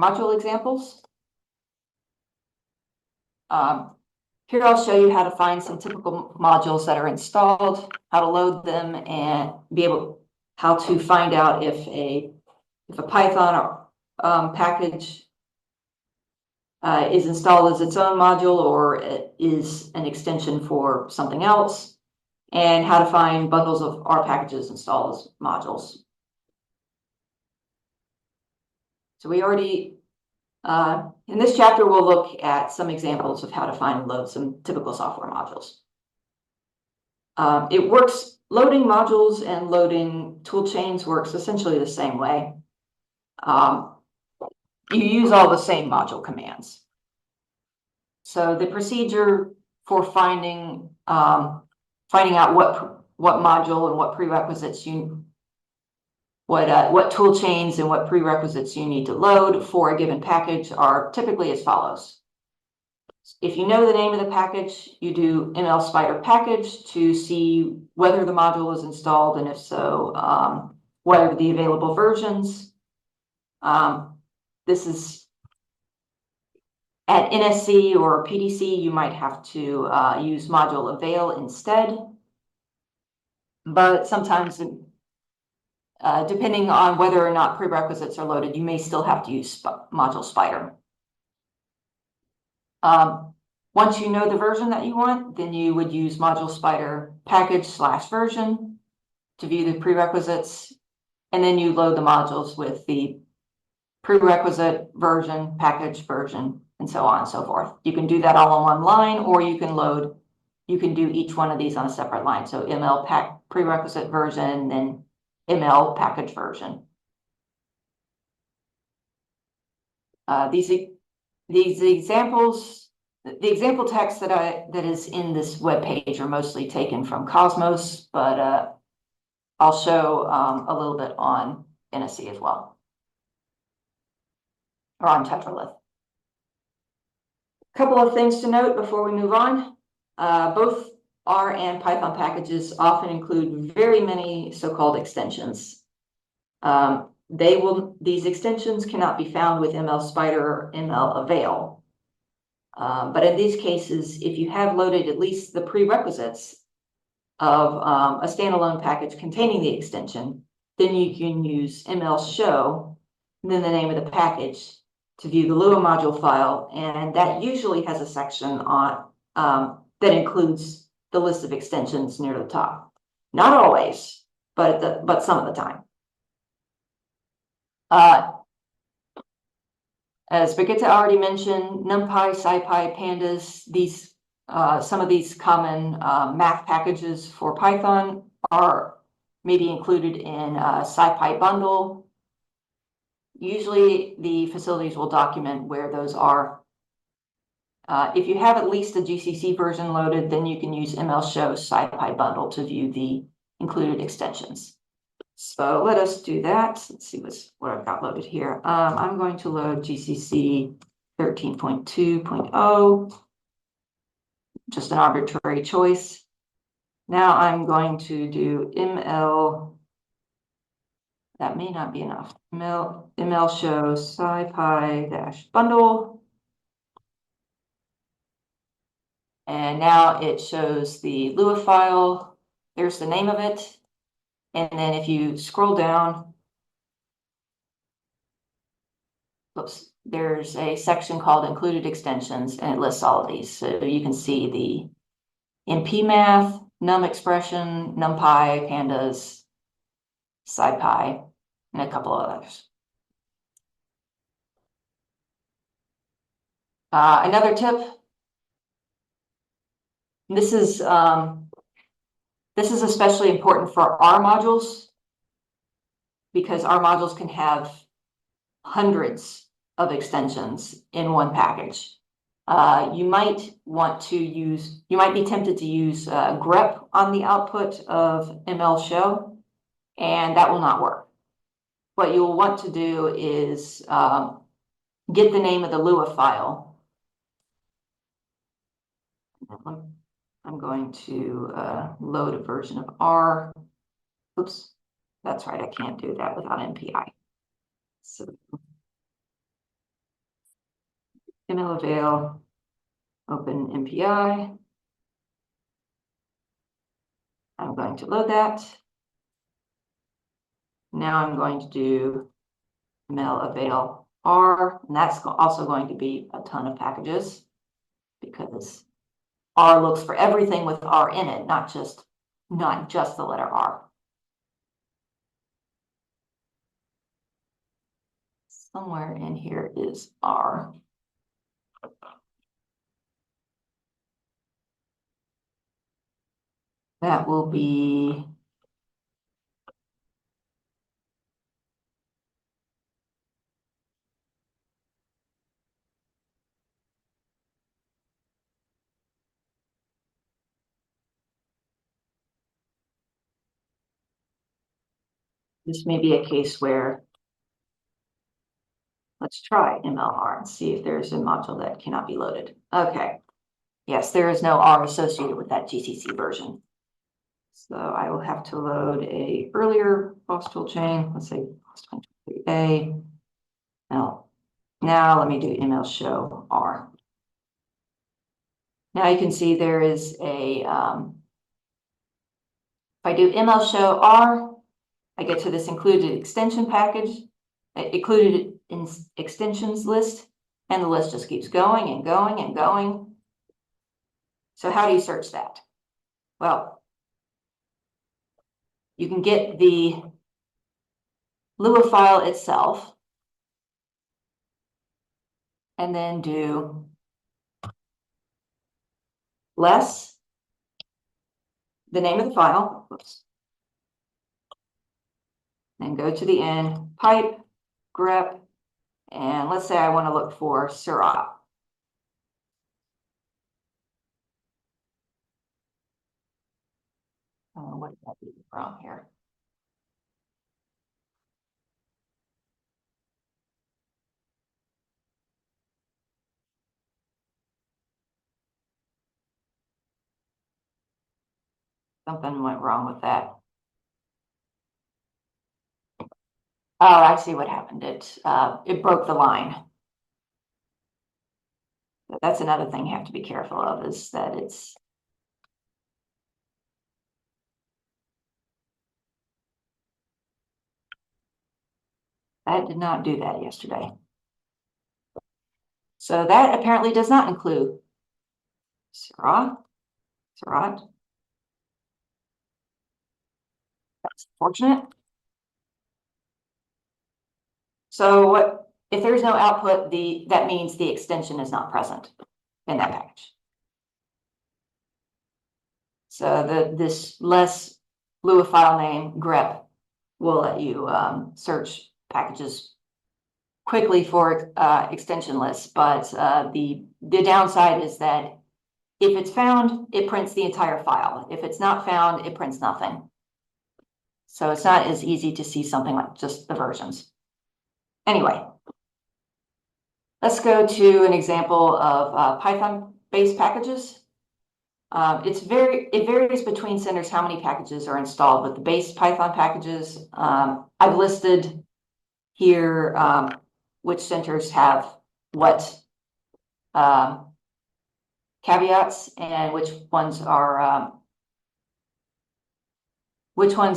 module examples. Here I'll show you how to find some typical modules that are installed, how to load them, and how to find out if a Python package is installed as its own module or it is an extension for something else, and how to find bundles of R packages installed as modules. So we already, in this chapter, we'll look at some examples of how to find and load some typical software modules. Loading modules and loading tool chains works essentially the same way. You use all the same module commands. So the procedure for finding out what module and what prerequisites what tool chains and what prerequisites you need to load for a given package are typically as follows. If you know the name of the package, you do ML spider package to see whether the module is installed, and if so, what are the available versions. This is at NSC or PDC, you might have to use module avail instead. But sometimes, depending on whether or not prerequisites are loaded, you may still have to use module spider. Once you know the version that you want, then you would use module spider package/version to view the prerequisites, and then you load the modules with the prerequisite version, package version, and so on and so forth. You can do that all in one line, or you can do each one of these on a separate line. So ML prerequisite version, then ML package version. The example text that is in this web page are mostly taken from Cosmos, but I'll show a little bit on NSC as well, or on Tetralith. A couple of things to note before we move on. Both R and Python packages often include very many so-called extensions. These extensions cannot be found with ML Spider or ML Avail. But in these cases, if you have loaded at least the prerequisites of a standalone package containing the extension, then you can use ML show, and then the name of the package to view the Lua module file, and that usually has a section on that includes the list of extensions near the top. Not always, but some of the time. As Brigitte already mentioned, NumPy, SciPy, Pandas, some of these common math packages for Python are maybe included in a SciPy bundle. Usually the facilities will document where those are. If you have at least a GCC version loaded, then you can use ML show SciPy bundle to view the included extensions. So let us do that. Let's see what I've got loaded here. I'm going to load GCC 13.2.0, just an arbitrary choice. Now I'm going to do ML, that may not be enough, ML show SciPy-bundle. And now it shows the Lua file. There's the name of it. And then if you scroll down, there's a section called Included Extensions, and it lists all of these. So you can see the NP Math, Num Expression, NumPy, Pandas, SciPy, and a couple of others. Another tip. This is especially important for R modules, because R modules can have hundreds of extensions in one package. You might be tempted to use grep on the output of ML show, and that will not work. What you'll want to do is get the name of the Lua file. I'm going to load a version of R. Oops, that's right, I can't do that without NPI. So ML avail, open MPI. I'm going to load that. Now I'm going to do ML avail R, and that's also going to be a ton of packages because R looks for everything with R in it, not just the letter R. Somewhere in here is R. That will be this may be a case where let's try MLR and see if there's a module that cannot be loaded. Okay. Yes, there is no R associated with that GCC version. So I will have to load a earlier boss tool chain. Let's say boss 23A. Now let me do ML show R. Now you can see there is a, if I do ML show R, I get to this included extension package, included in extensions list, and the list just keeps going and going and going. So how do you search that? Well, you can get the Lua file itself and then do less the name of the file, whoops, and go to the end, pipe, grep, and let's say I want to look for Syrah. What did that be from here? Something went wrong with that. Oh, I see what happened. It broke the line. That's another thing you have to be careful of, is that that did not do that yesterday. So that apparently does not include Syrah. That's fortunate. So what if there's no output? That means the extension is not present in that package. So this less Lua file name grep will let you search packages quickly for extension lists, but the downside is that if it's found, it prints the entire file. If it's not found, it prints nothing. So it's not as easy to see something like just the versions. Anyway, let's go to an example of Python-based packages. It varies between centers how many packages are installed, but the base Python packages, I've listed here which centers have what caveats and which ones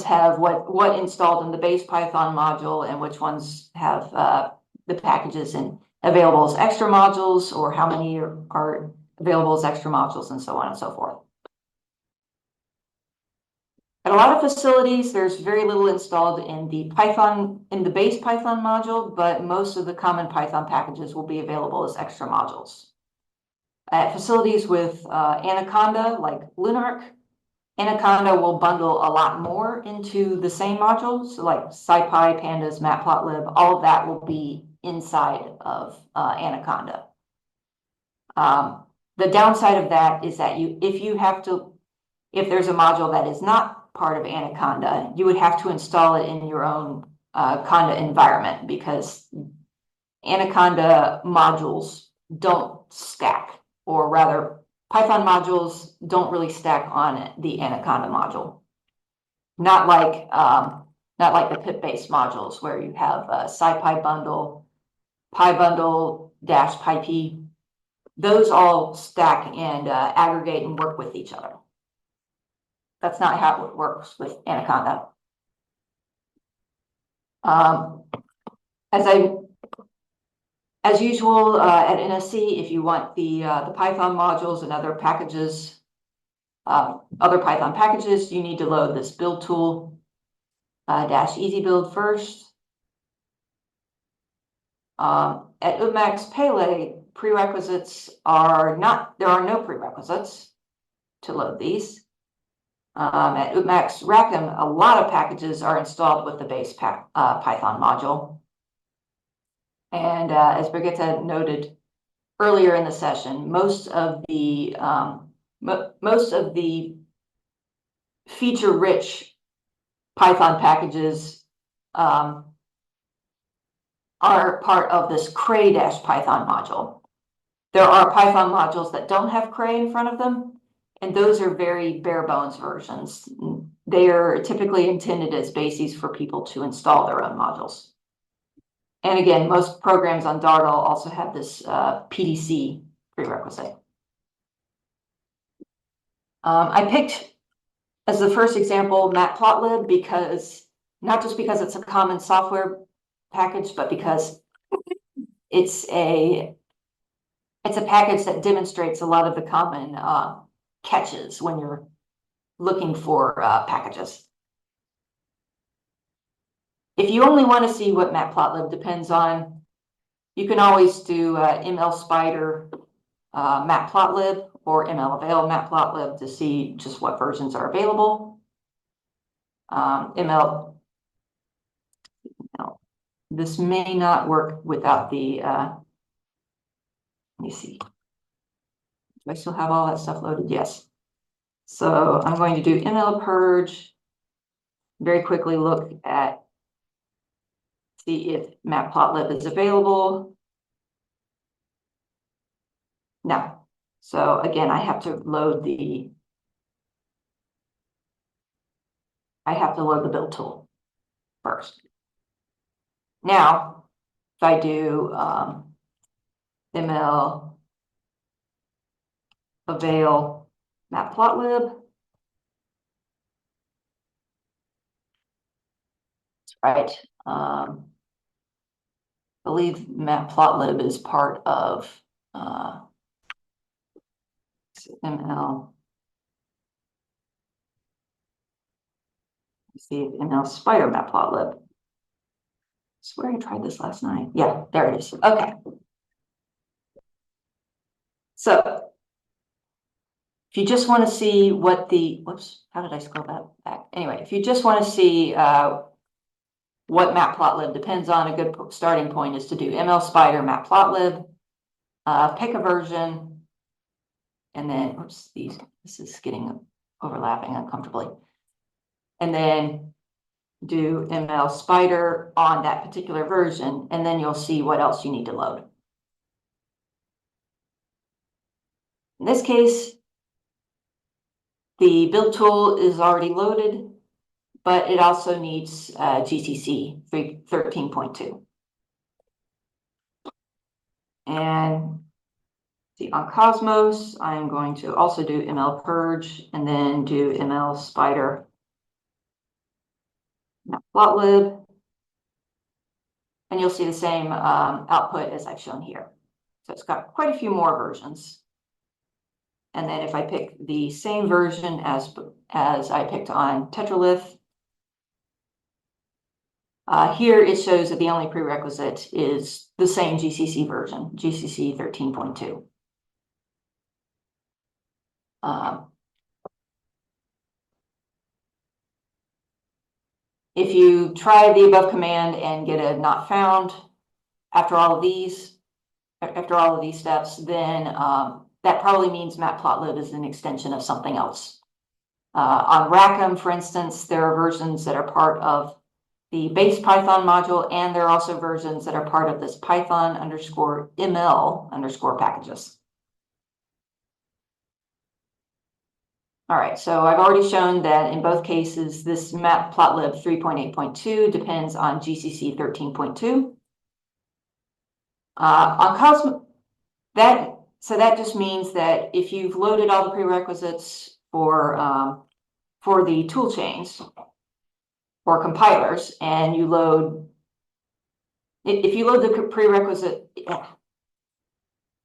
have what installed in the base Python module and which ones have the packages and available as extra modules, or how many are available as extra modules, and so on and so forth. At a lot of facilities, there's very little installed in the base Python module, but most of the common Python packages will be available as extra modules. At facilities with Anaconda, like LUNARC, Anaconda will bundle a lot more into the same modules, so like SciPy, Pandas, Matplotlib, all of that will be inside of Anaconda. The downside of that is that if there's a module that is not part of Anaconda, you would have to install it in your own Conda environment, because Anaconda modules don't stack, or rather Python modules don't really stack on the Anaconda module. Not like the pip-based modules where you have a SciPy bundle, PyBundle -PyP, those all stack and aggregate and work with each other. That's not how it works with Anaconda. As usual at NSC, if you want the Python modules and other packages, other Python packages, you need to load this build tool dash easy build first. At UMax Pele, prerequisites are not, there are no prerequisites to load these. At UMax Rackham, a lot of packages are installed with the base Python module. And as Brigitte noted earlier in the session, most of the feature-rich Python packages are part of this cray-python module. There are Python modules that don't have cray in front of them, and those are very bare bones versions. They are typically intended as bases for people to install their own modules. And again, most programs on Dardal also have this PDC prerequisite. I picked as the first example Matplotlib because, not just because it's a common software package, but because it's a package that demonstrates a lot of the common catches when you're looking for packages. If you only want to see what Matplotlib depends on, you can always do ML Spider Matplotlib or ML Avail Matplotlib to see just what versions are available. This may not work without the, let me see. Do I still have all that stuff loaded? Yes. So I'm going to do ML purge, very quickly look at, see if Matplotlib is available. No. So again, I have to load the build tool first. Now, if I do ML avail Matplotlib, right. I believe Matplotlib is part of ML. Let's see if ML Spider Matplotlib. I swear I tried this last night. Yeah, there it is. Okay. So if you just want to see what the, whoops, how did I scroll that back? Anyway, if you just want to see what Matplotlib depends on, a good starting point is to do ML Spider Matplotlib, pick a version, and then, oops, this is getting overlapping uncomfortably. And then do ML Spider on that particular version, and then you'll see what else you need to load. In this case, the build tool is already loaded, but it also needs GCC 13.2. And see, on Cosmos, I'm going to also do ML purge and then do ML Spider Matplotlib. And you'll see the same output as I've shown here. So it's got quite a few more versions. And then if I pick the same version as I picked on Tetralith, here it shows that the only prerequisite is the same GCC version, GCC 13.2. If you try the above command and get a not found after all of these steps, then that probably means Matplotlib is an extension of something else. On Rackham, for instance, there are versions that are part of the base Python module, and there are also versions that are part of this Python_ML_ packages. All right, so I've already shown that in both cases, this Matplotlib 3.8.2 depends on GCC 13.2. On Cosmos, that So that just means that if you've loaded all the prerequisites for the tool chains or compilers, and you load, if you load the prerequisite,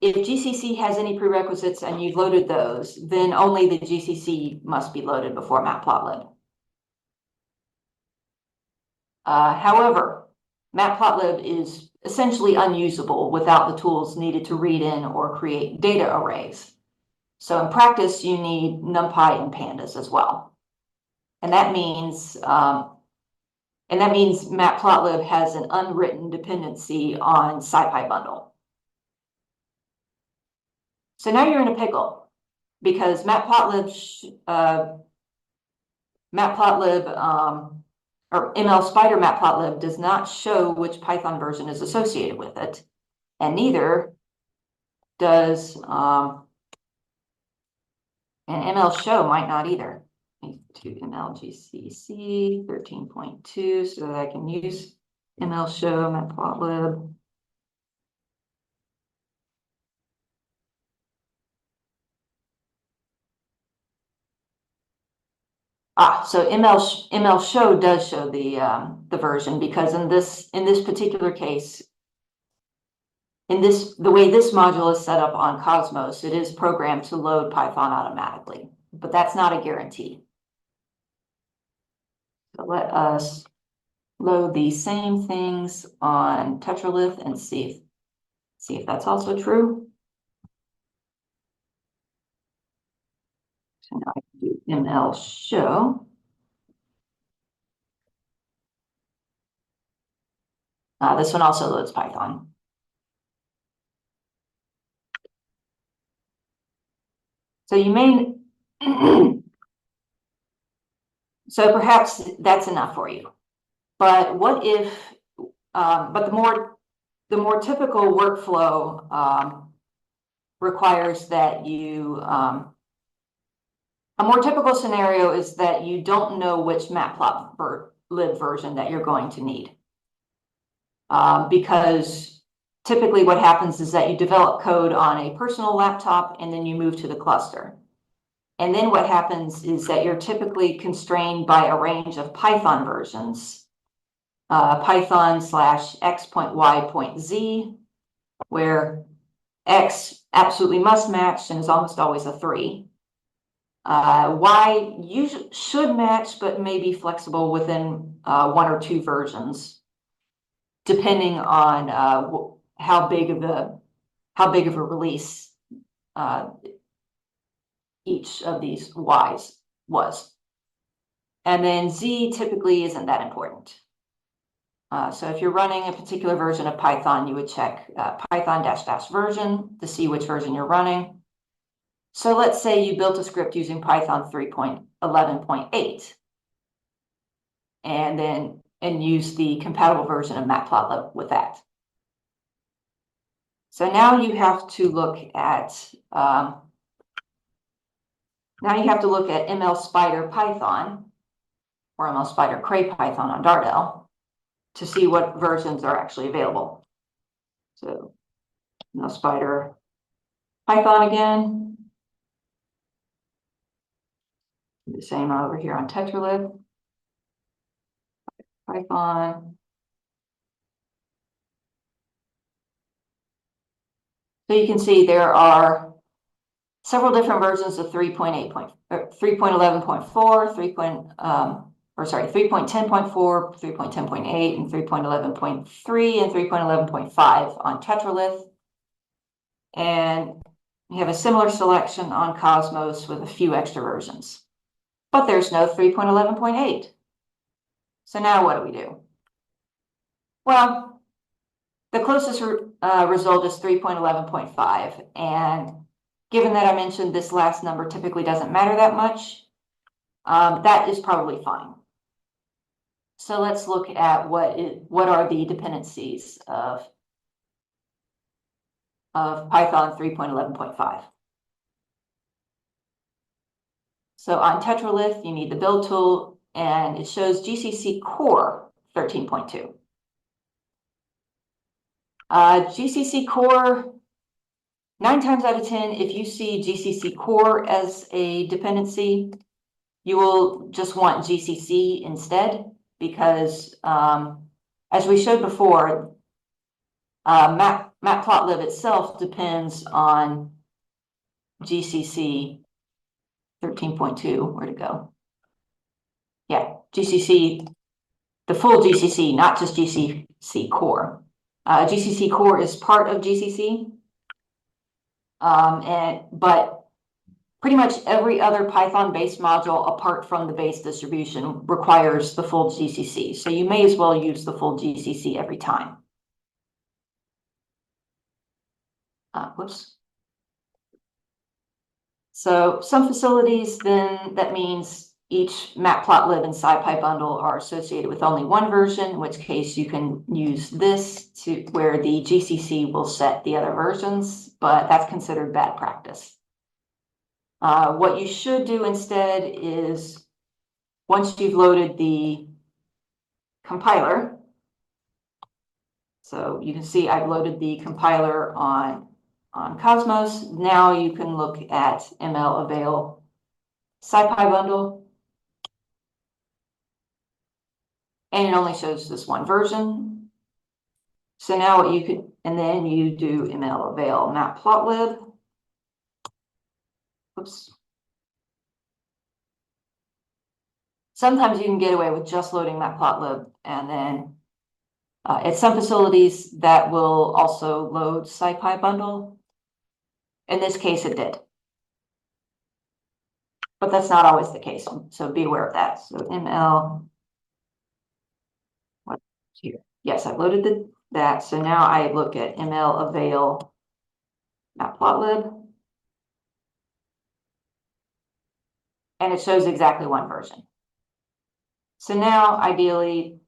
if GCC has any prerequisites and you've loaded those, then only the GCC must be loaded before Matplotlib. However, Matplotlib is essentially unusable without the tools needed to read in or create data arrays. So in practice, you need NumPy and pandas as well. And that means Matplotlib has an unwritten dependency on SciPy bundle. So now you're in a pickle because Matplotlib or ML Spider Matplotlib does not show which Python version is associated with it, and neither does and ML show might not either. To ML GCC 13.2 so that I can use ML show Matplotlib. So ML show does show the version, because in this particular case, the way this module is set up on Cosmos, it is programmed to load Python automatically, but that's not a guarantee. So let us load these same things on Tetralith and see if that's also true. So now I can do ML show. This one also loads Python. So you may, so perhaps that's enough for you. But what if, but the more typical workflow requires that you, a more typical scenario is that you don't know which Matplotlib version that you're going to need. Because typically what happens is that you develop code on a personal laptop and then you move to the cluster. And then what happens is that you're typically constrained by a range of Python versions, Python /x.y.z, where X absolutely must match and is almost always a 3. Y usually should match, but may be flexible within 1 or 2 versions, depending on how big of a release each of these Y's was. And then Z typically isn't that important. So if you're running a particular version of Python, you would check Python -- version to see which version you're running. So let's say you built a script using Python 3.11.8 and use the compatible version of Matplotlib with that. So now you have to look at ML Spider Python or ML Spider Cray Python on Dardel to see what versions are actually available. So ML Spider Python again. The same over here on Tetralith. Python. So you can see there are several different versions of 3.11.4, 3.10.4, 3.10.8, and 3.11.3, and 3.11.5 on Tetralith. And you have a similar selection on Cosmos with a few extra versions. But there's no 3.11.8. So now what do? Well, the closest result is 3.11.5. And given that I mentioned this last number typically doesn't matter that much, that is probably fine. So let's look at what are the dependencies of Python 3.11.5. So on Tetralith, you need the build tool, and it shows GCC core 13.2. GCC core 9 times out of 10, if you see GCC core as a dependency, you will just want GCC instead, because as we showed before, Matplotlib itself depends on GCC 13.2. Where'd it go? Yeah, GCC, the full GCC, not just GCC core. GCC core is part of GCC, but pretty much every other Python-based module apart from the base distribution requires the full GCC. So you may as well use the full GCC every time. Whoops. So some facilities, then that means each Matplotlib and SciPy bundle are associated with only one version, in which case you can use this to where the GCC will set the other versions, but that's considered bad practice. What you should do instead is, once you've loaded the compiler, so you can see I've loaded the compiler on Cosmos. Now you can look at ML avail SciPy bundle, and it only shows this one version. So now what you could, and then you do ML avail Matplotlib. Oops. Sometimes you can get away with just loading Matplotlib, and then at some facilities that will also load SciPy bundle. In this case, it did. But that's not always the case, so be aware of that. So ML, what's here? Yes, I loaded that. So now I look at ML avail Matplotlib, and it shows exactly one version. So now, ideally,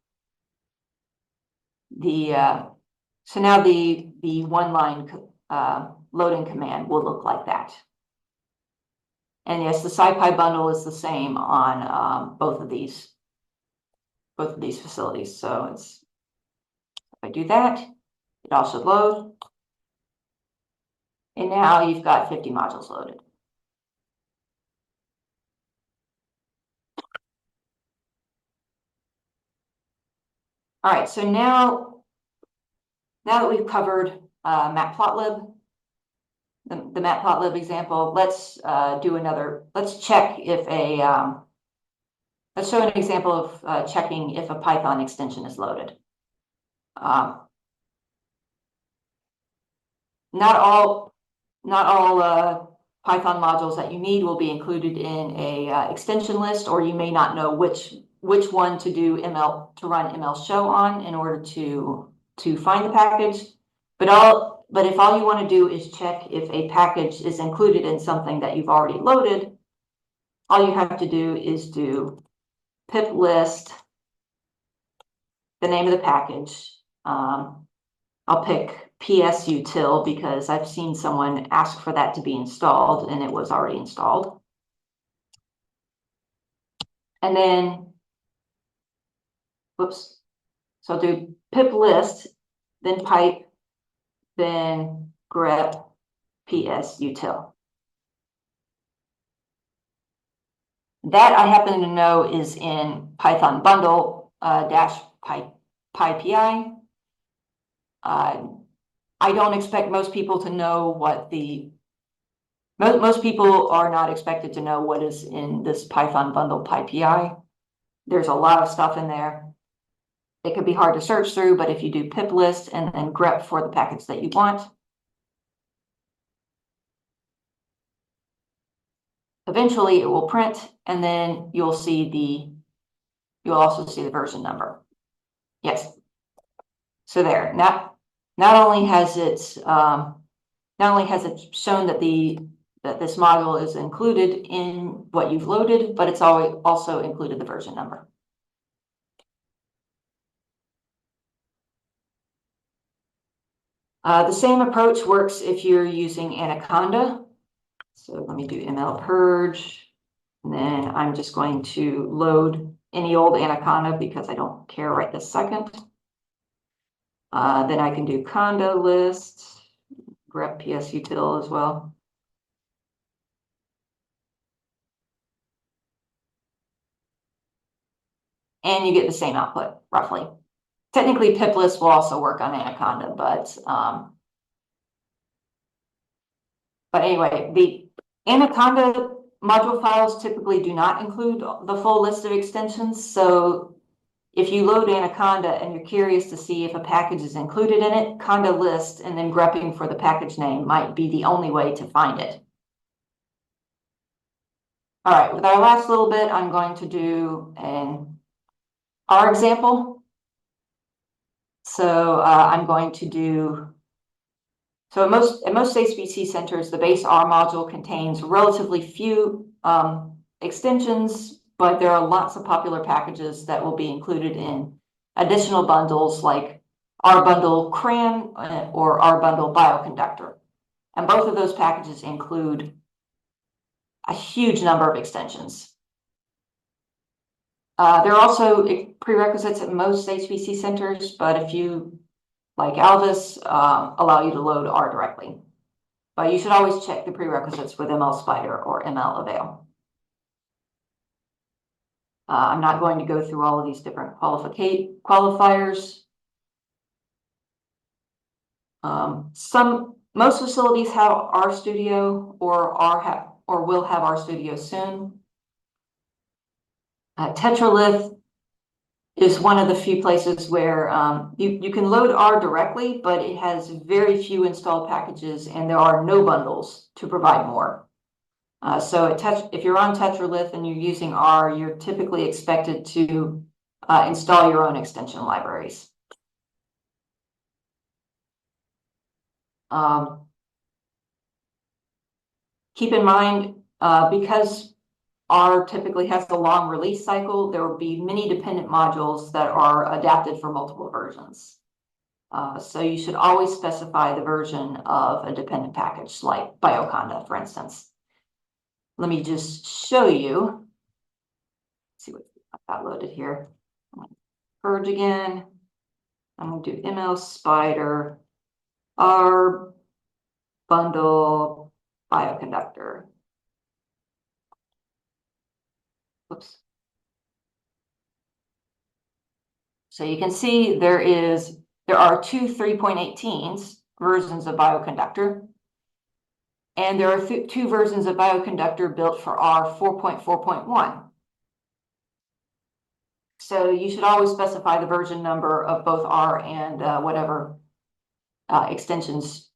the one-line loading command will look like that. And yes, the SciPy bundle is the same on both of these facilities. So it's, if I do that, it all should load. And now you've got 50 modules loaded. All right, so now that we've covered Matplotlib, the Matplotlib example, let's do another. Let's check if let's show an example of checking if a Python extension is loaded. Not all Python modules that you need will be included in a extension list, or you may not know which one to do run ML show on in order to find the package. But if all you want to do is check if a package is included in something that you've already loaded, all you have to do is do pip list the name of the package. I'll pick PSUtil because I've seen someone ask for that to be installed and it was already installed. And then, whoops. So I'll do pip list, then pipe, then grep PSUtil. That I happen to know is in Python bundle dash PyPI. I don't expect most people to know what most people are not expected to know what is in this Python bundle PyPI. There's a lot of stuff in there. It could be hard to search through, but if you do pip list and then grep for the package that you want, eventually it will print, and then you'll also see the version number. Yes. So there. Not only has it shown that this module is included in what you've loaded, but it's also included the version number. The same approach works if you're using Anaconda. So let me do ML purge, and then I'm just going to load any old Anaconda because I don't care right this second. Then I can do conda list, grep psutil as well. And you get the same output, roughly. Technically, pipless will also work on Anaconda, but anyway, the Anaconda module files typically do not include the full list of extensions. So if you load Anaconda and you're curious to see if a package is included in it, Conda list and then grepping for the package name might be the only way to find it. All right, with our last little bit, I'm going to do an R example. So I'm going to do, so at most HPC centers, the base R module contains relatively few extensions, but there are lots of popular packages that will be included in additional bundles like R bundle CRAN or R bundle bioconductor. And both of those packages include a huge number of extensions. There are also prerequisites at most HPC centers, but a few, like Alvis, allow you to load R directly. But you should always check the prerequisites with ML Spider or ML Avail. I'm not going to go through all of these different qualifiers. Most facilities have RStudio or will have RStudio soon. Tetralith is one of the few places where you can load R directly, but it has very few installed packages and there are no bundles to provide more. So if you're on Tetralith and you're using R, you're typically expected to install your own extension libraries. Keep in mind, because R typically has a long release cycle, there will be many dependent modules that are adapted for multiple versions. So you should always specify the version of a dependent package, like Bioconda, for instance. Let me just show you. Let's see what I've got loaded here. I'm going to purge again. I'm going to do ML Spider, R bundle bioconductor. Whoops. So you can see there are two 3.18s versions of bioconductor, and there are two versions of bioconductor built for R 4.4.1. So you should always specify the version number of both R and whatever extensions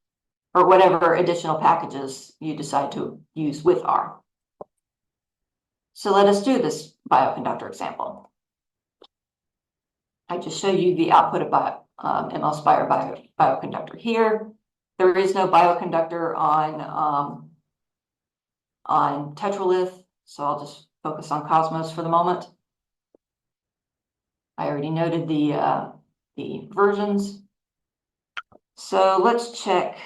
or whatever additional packages you decide to use with R. So let us do this bioconductor example. I just show you the output of ML Spider bioconductor here. There is no bioconductor on Tetralith, so I'll just focus on Cosmos for the moment. I already noted the versions. So let's check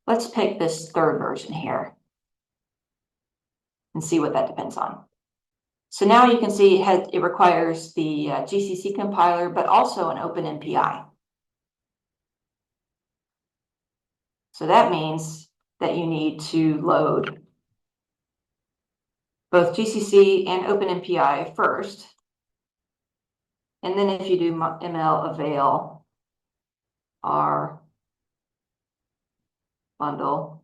let's pick this third version here and see what that depends on. So now you can see it requires the GCC compiler, but also an OpenMPI. So that means that you need to load both GCC and OpenMPI first. And then if you do ML Avail R bundle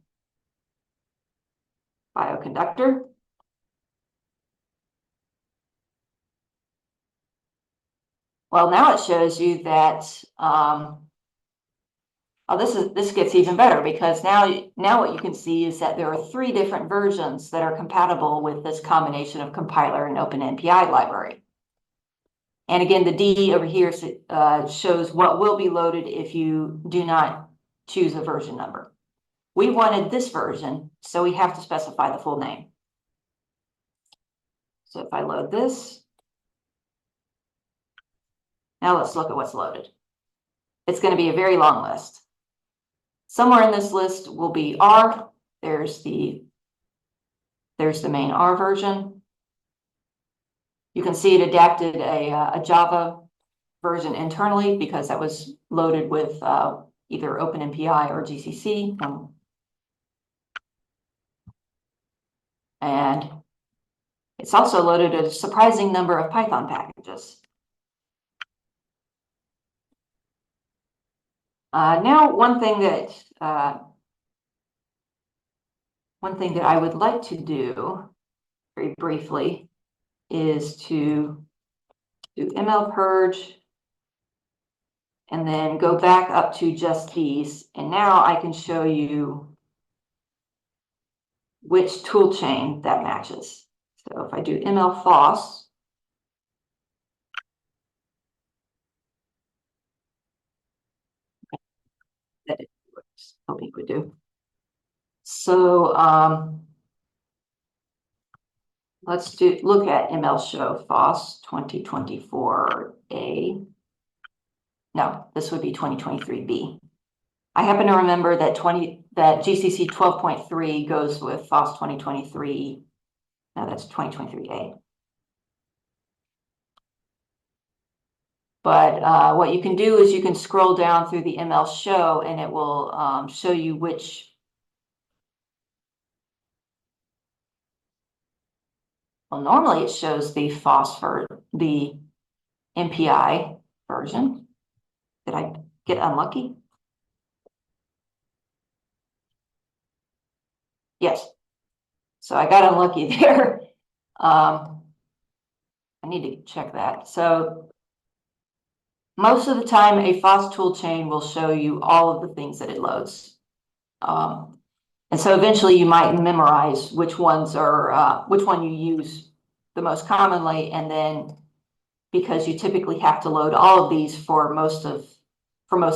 bioconductor, well, now it shows you that this gets even better, because now what you can see is that there are 3 different versions that are compatible with this combination of compiler and OpenMPI library. And again, the D over here shows what will be loaded if you do not choose a version number. We wanted this version, so we have to specify the full name. So if I load this, now let's look at what's loaded. It's going to be a very long list. Somewhere in this list will be R. There's the main R version. You can see it adapted a Java version internally because that was loaded with either OpenMPI or GCC. And it's also loaded a surprising number of Python packages. Now, one thing that I would like to do very briefly is to do ML purge and then go back up to just these. And now I can show you which tool chain that matches. So if I do ML FOSS, that it works. I think we do. So let's look at ML show FOSS 2024A. No, this would be 2023B. I happen to remember that GCC 12.3 goes with FOSS 2023. No, that's 2023A. But what you can do is you can scroll down through the ML show and it will show you which. Well, normally it shows the FOSS for the MPI version. Did I get unlucky? Yes. So I got unlucky there. I need to check that. So most of the time, a FOSS toolchain will show you all of the things that it loads. And so eventually you might memorize which ones are, which one you use the most commonly. And then because you typically have to load all of these for most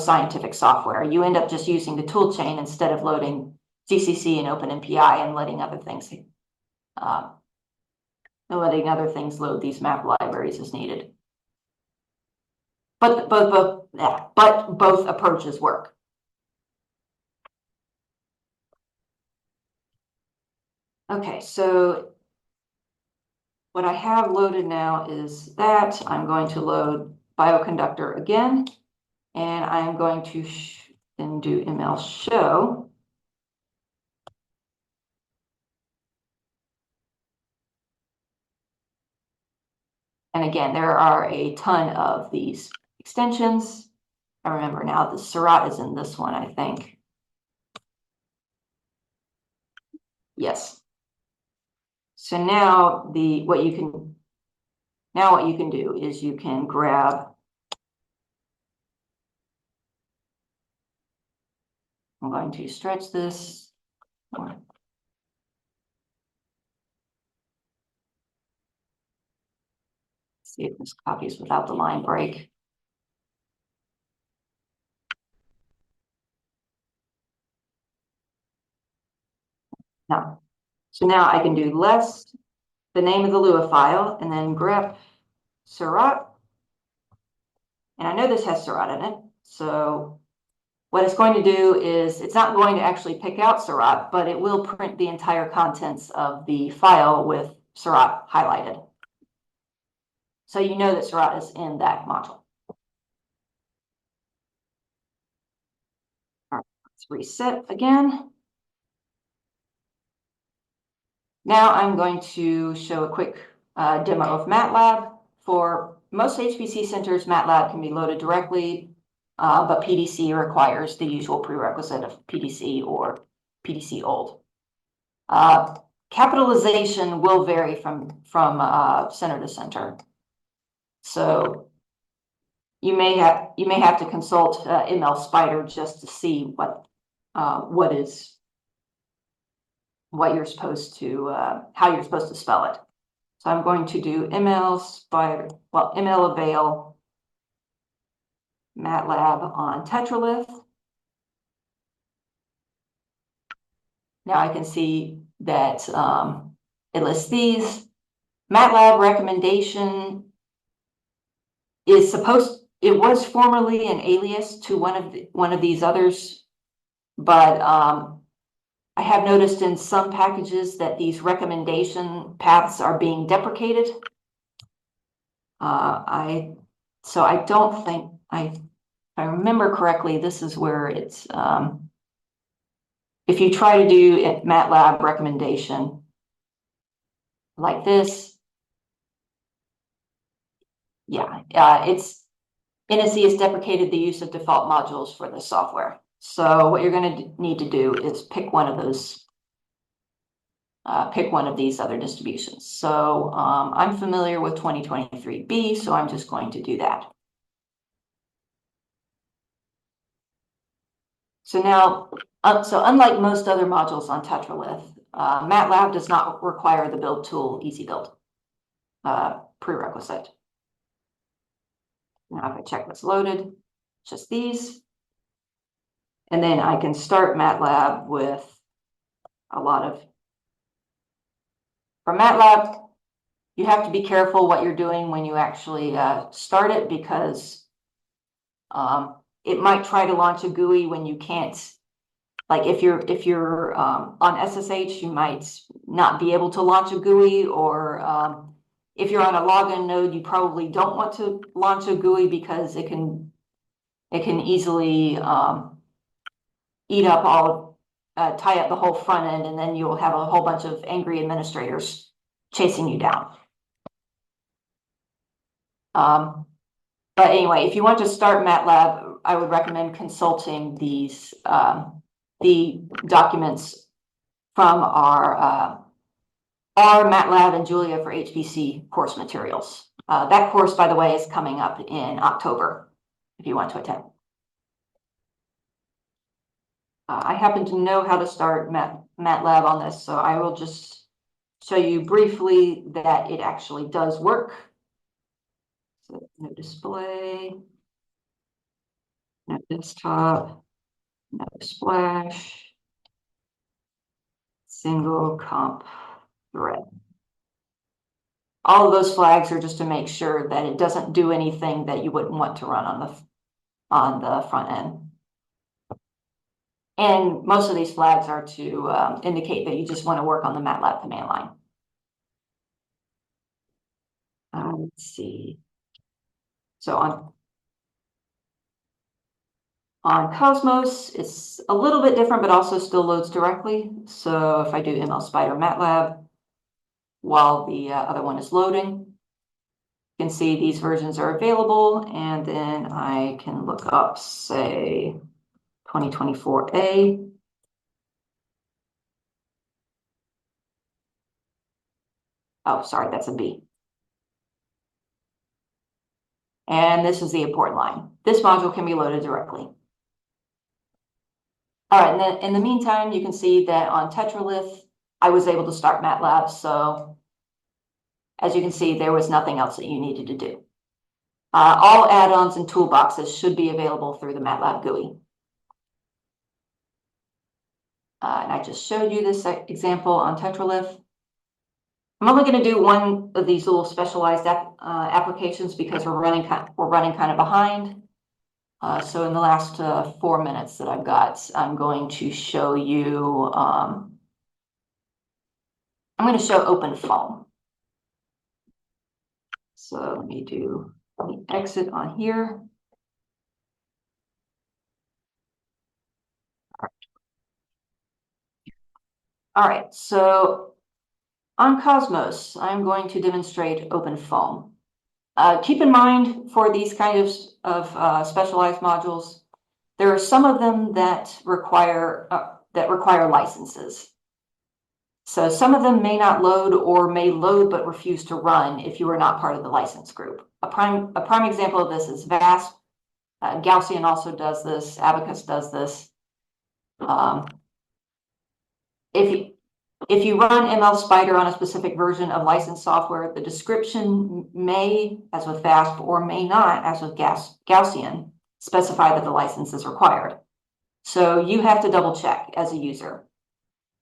scientific software, you end up just using the toolchain instead of loading GCC and OpenMPI and letting other things load these map libraries as needed. But both approaches work. Okay, so what I have loaded now is that I'm going to load bioconductor again, and I'm going to then do ML show. And again, there are a ton of these extensions. I remember now the Seurat is in this one, I think. Yes. So now what you can do is you can grab. I'm going to stretch this. See if this copies without the line break. No. So now I can do the name of the Lua file, and then grep Seurat. And I know this has Seurat in it. So what it's going to do is it's not going to actually pick out Seurat, but it will print the entire contents of the file with Seurat highlighted. So you know that Seurat is in that module. All right, let's reset again. Now I'm going to show a quick demo of Matlab. For most HPC centers, Matlab can be loaded directly, but PDC requires the usual prerequisite of PDC or PDC old. Capitalization will vary from center to center. So you may have to consult ML Spider just to see what you're supposed to how you're supposed to spell it. So I'm going to do ML avail Matlab on Tetralith. Now I can see that it lists these. Matlab recommendation is it was formerly an alias to one of these others, but I have noticed in some packages that these recommendation paths are being deprecated. I So I don't think, if I remember correctly, this is where it's, if you try to do a MATLAB recommendation like this, yeah, it's, NSE has deprecated the use of default modules for this software. So what you're going to need to do is pick one of those, pick one of these other distributions. So I'm familiar with 2023B, so I'm just going to do that. So now, so unlike most other modules on Tetralith, Matlab does not require the build tool easy build prerequisite. Now if I check what's loaded, just these. And then I can start Matlab with a lot of, for Matlab, you have to be careful what you're doing when you actually start it, because it might try to launch a GUI when you can't. Like if you're on SSH, you might not be able to launch a GUI, or if you're on a login node, you probably don't want to launch a GUI because it can easily eat up tie up the whole front end, and then you'll have a whole bunch of angry administrators chasing you down. But anyway, if you want to start Matlab, I would recommend consulting these the documents from our MATLAB and Julia for HPC course materials. That course, by the way, is coming up in October if you want to attend. I happen to know how to start MATLAB on this, so I will just show you briefly that it actually does work. So no display, no desktop, no splash, single comp thread. All of those flags are just to make sure that it doesn't do anything that you wouldn't want to run on the front end. And most of these flags are to indicate that you just want to work on the MATLAB command line. Let's see. So on Cosmos, it's a little bit different, but also still loads directly. So if I do ML Spider MATLAB while the other one is loading, you can see these versions are available, and then I can look up, say, 2024A. Oh, sorry, that's a B. And this is the import line. This module can be loaded directly. All right, and then in the meantime, you can see that on Tetralith, I was able to start Matlab. So as you can see, there was nothing else that you needed to do. All add-ons and toolboxes should be available through the Matlab GUI. And I just showed you this example on Tetralith. I'm only going to do one of these little specialized applications because we're running kind of behind. So in the last 4 minutes that I've got, I'm going to show you. I'm going to show OpenFOAM. So let me exit on here. All right, so on Cosmos, I'm going to demonstrate OpenFOAM. Keep in mind, for these kinds of specialized modules, there are some of them that require licenses. So some of them may not load, or may load but refuse to run if you are not part of the license group. A prime example of this is VASP. Gaussian also does this. Abacus does this. If you run ML Spider on a specific version of licensed software, the description may, as with VASP, or may not, as with Gaussian, specify that the license is required. So you have to double check as a user.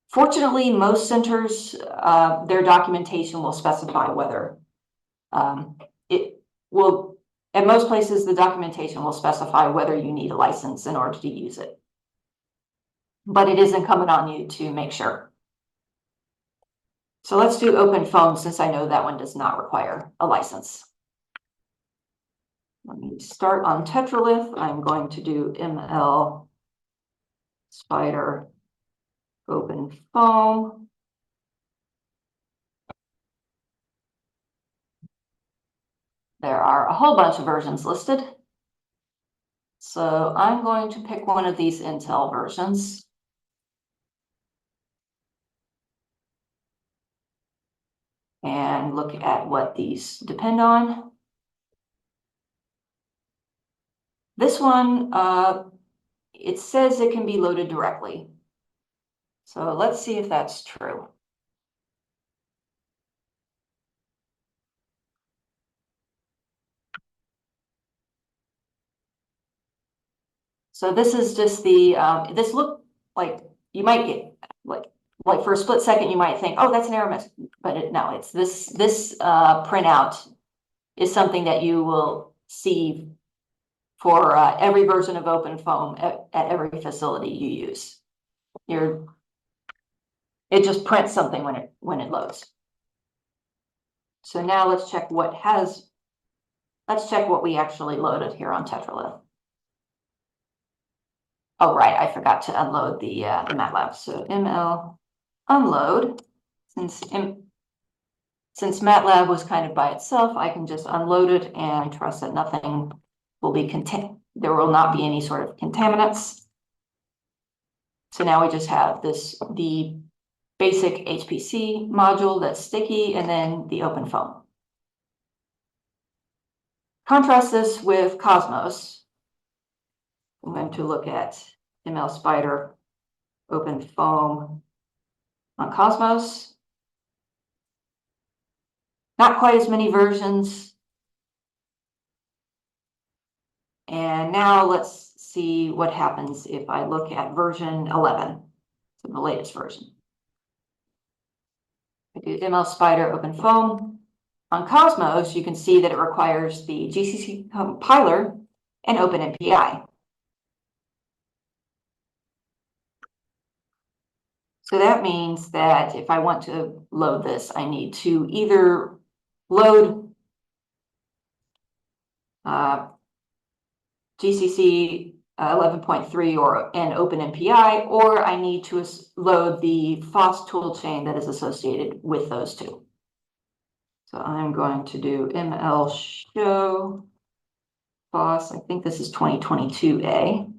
Fortunately, most centers, their documentation will specify whether it will, at most places, the documentation will specify whether you need a license in order to use it. But it is incumbent on you to make sure. So let's do OpenFOAM, since I know that one does not require a license. Let me start on Tetralith. I'm going to do ML Spider OpenFOAM. There are a whole bunch of versions listed. So I'm going to pick one of these Intel versions. And look at what these depend on. This one, it says it can be loaded directly. So let's see if that's true. So this is just the, this look like you might get like for a split second, you might think, oh, that's an error message, but no, it's this printout is something that you will see for every version of OpenFOAM at every facility you use. It just prints something when it loads. So now let's check what we actually loaded here on Tetralith. Oh, right, I forgot to unload the Matlab. So ML unload. Since Matlab was kind of by itself, I can just unload it and trust that nothing will be there will not be any sort of contaminants. So now we just have the basic HPC module that's sticky, and then the OpenFOAM. Contrast this with Cosmos. I'm going to look at ML Spider OpenFOAM on Cosmos. Not quite as many versions. And now let's see what happens if I look at version 11, so the latest version. I do ML Spider OpenFOAM. On Cosmos, you can see that it requires the GCC compiler and OpenMPI. So that means that if I want to load this, I need to either load GCC 11.3 and OpenMPI, or I need to load the FOSS toolchain that is associated with those two. So I'm going to do ML show FOSS. I think this is 2022A.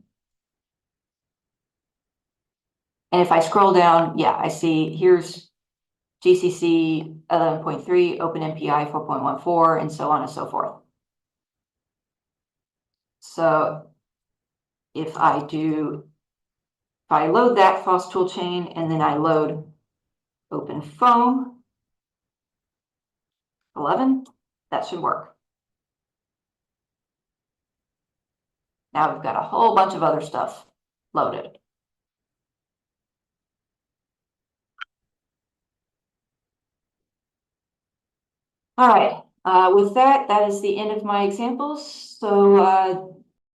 And if I scroll down, yeah, I see here's GCC 11.3, OpenMPI 4.14, and so on and so forth. So if I load that FOSS toolchain and then I load OpenFOAM 11, that should work. Now we've got a whole bunch of other stuff loaded. All right, with that is the end of my examples. So